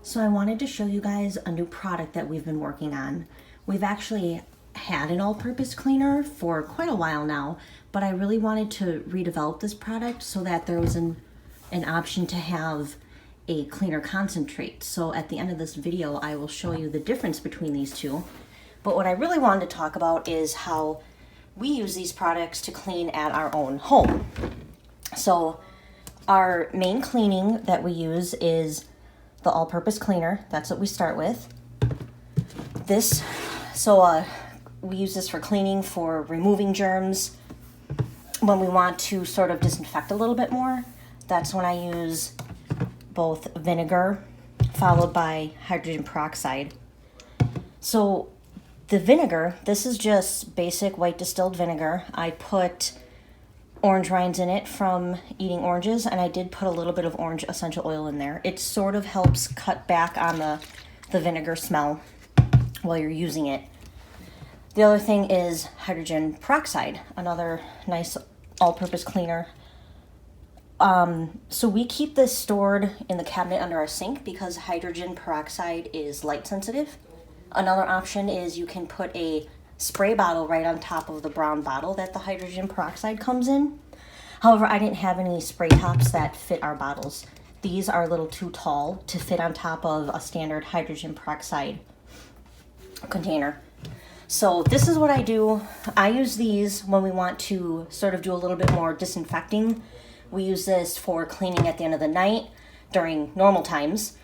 So I wanted to show you guys a new product that we've been working on. We've actually had an all-purpose cleaner for quite a while now, but I really wanted to redevelop this product so that there was an option to have a cleaner concentrate. So at the end of this video, I will show you the difference between these two. But what I really wanted to talk about is how we use these products to clean at our own home. So our main cleaning that we use is the all-purpose cleaner. That's what we start with. We use this for cleaning, for removing germs. When we want to sort of disinfect a little bit more, that's when I use both vinegar followed by hydrogen peroxide. So the vinegar, this is just basic white distilled vinegar. I put orange rinds in it from eating oranges, and I did put a little bit of orange essential oil in there. It sort of helps cut back on the vinegar smell while you're using it. The other thing is hydrogen peroxide, another nice all-purpose cleaner. So we keep this stored in the cabinet under our sink because hydrogen peroxide is light sensitive. Another option is you can put a spray bottle right on top of the brown bottle that the hydrogen peroxide comes in. However, I didn't have any spray tops that fit our bottles. These are a little too tall to fit on top of a standard hydrogen peroxide container. So this is what I do. I use these when we want to sort of do a little bit more disinfecting. We use this for cleaning at the end of the night during normal times.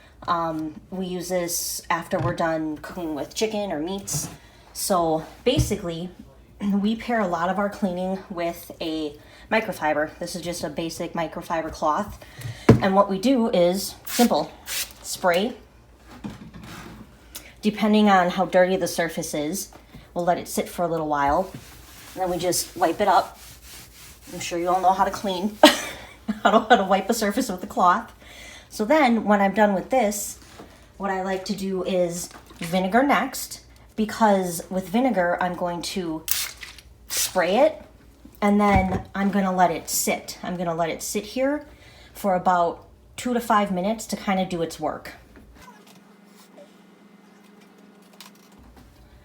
We use this after we're done cooking with chicken or meats. So basically, we pair a lot of our cleaning with a microfiber. This is just a basic microfiber cloth. And what we do is simple. Spray. Depending on how dirty the surface is, we'll let it sit for a little while. And then we just wipe it up. I'm sure you all know how to clean. How to wipe a surface with a cloth. So then, when I'm done with this, what I like to do is vinegar next. Because with vinegar, I'm going to spray it, and then I'm going to let it sit. I'm going to let it sit here for about 2 to 5 minutes to kind of do its work.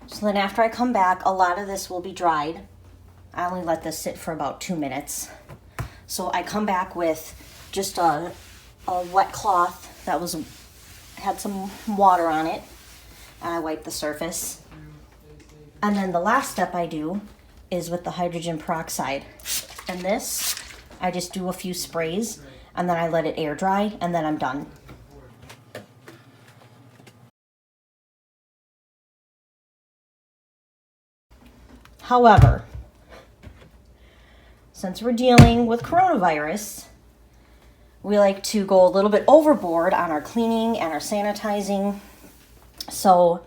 So then after I come back, a lot of this will be dried. I only let this sit for about 2 minutes. So I come back with just a wet cloth that had some water on it, and I wipe the surface. And then the last step I do is with the hydrogen peroxide. And this, I just do a few sprays, and then I let it air dry, and then I'm done. However, since we're dealing with coronavirus, we like to go a little bit overboard on our cleaning and our sanitizing. So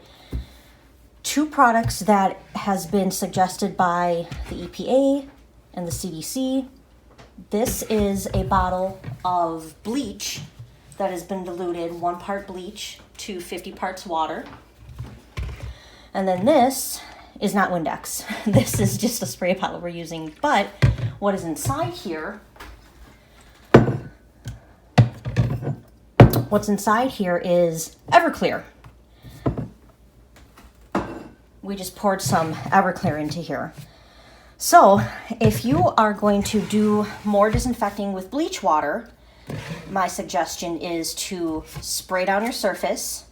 2 products that has been suggested by the EPA and the CDC. This is a bottle of bleach that has been diluted 1 part bleach to 50 parts water. And then this is not Windex. This is just a spray bottle we're using. But what is inside here, is Everclear. We just poured some Everclear into here. So if you are going to do more disinfecting with bleach water, my suggestion is to spray down your surface,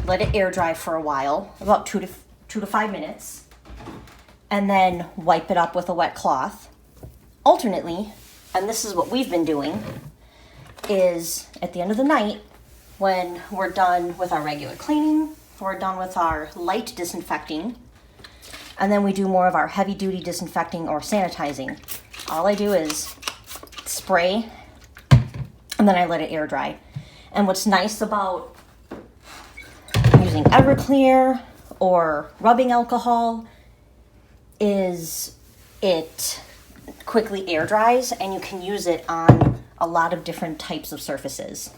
let it air dry for a while, about 2 to 5 minutes, and then wipe it up with a wet cloth. Alternately, and this is what we've been doing, is at the end of the night, when we're done with our regular cleaning, we're done with our light disinfecting, and then we do more of our heavy-duty disinfecting or sanitizing. All I do is spray, and then I let it air dry. And what's nice about using Everclear or rubbing alcohol is it quickly air dries, and you can use it on a lot of different types of surfaces.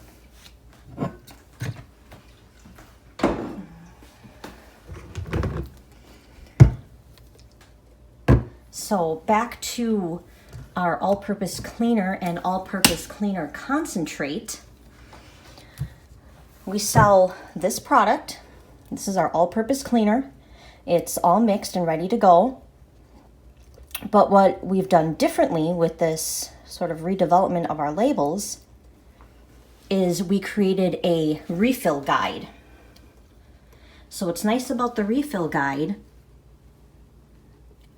So back to our all-purpose cleaner and all-purpose cleaner concentrate. we sell this product. This is our all-purpose cleaner. It's all mixed and ready to go. But what we've done differently with this sort of redevelopment of our labels is we created a refill guide. So what's nice about the refill guide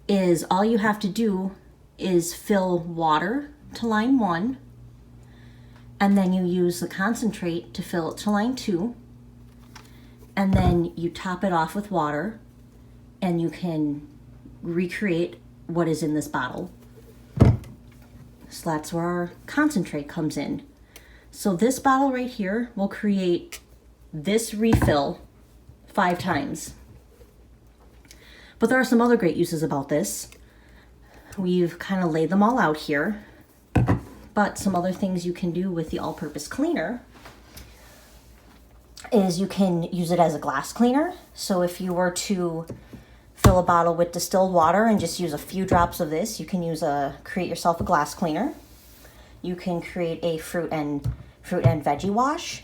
is all you have to do is fill water to line 1, and then you use the concentrate to fill it to line 2, and then you top it off with water, and you can recreate what is in this bottle. So that's where our concentrate comes in. So this bottle right here will create this refill 5 times. But there are some other great uses about this. We've kind of laid them all out here. But some other things you can do with the all-purpose cleaner is you can use it as a glass cleaner. So if you were to fill a bottle with distilled water and just use a few drops of this, you can create yourself a glass cleaner. You can create a fruit and veggie wash.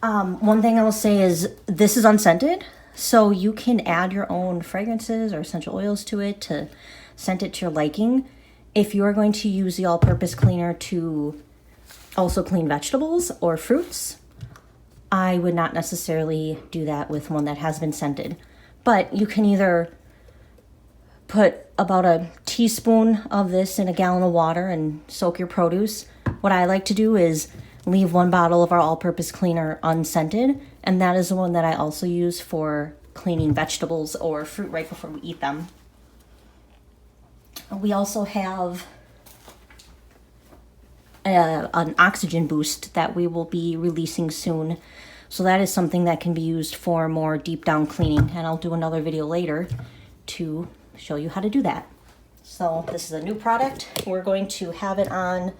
One thing I will say is this is unscented, so you can add your own fragrances or essential oils to it to scent it to your liking. If you are going to use the all-purpose cleaner to also clean vegetables or fruits, I would not necessarily do that with one that has been scented. But you can either put about a teaspoon of this in a gallon of water and soak your produce. What I like to do is leave one bottle of our all-purpose cleaner unscented, and that is the one that I also use for cleaning vegetables or fruit right before we eat them. We also have an oxygen boost that we will be releasing soon. So that is something that can be used for more deep down cleaning, and I'll do another video later to show you how to do that. So this is a new product. We're going to have it on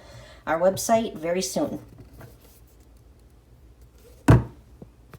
our website very soon.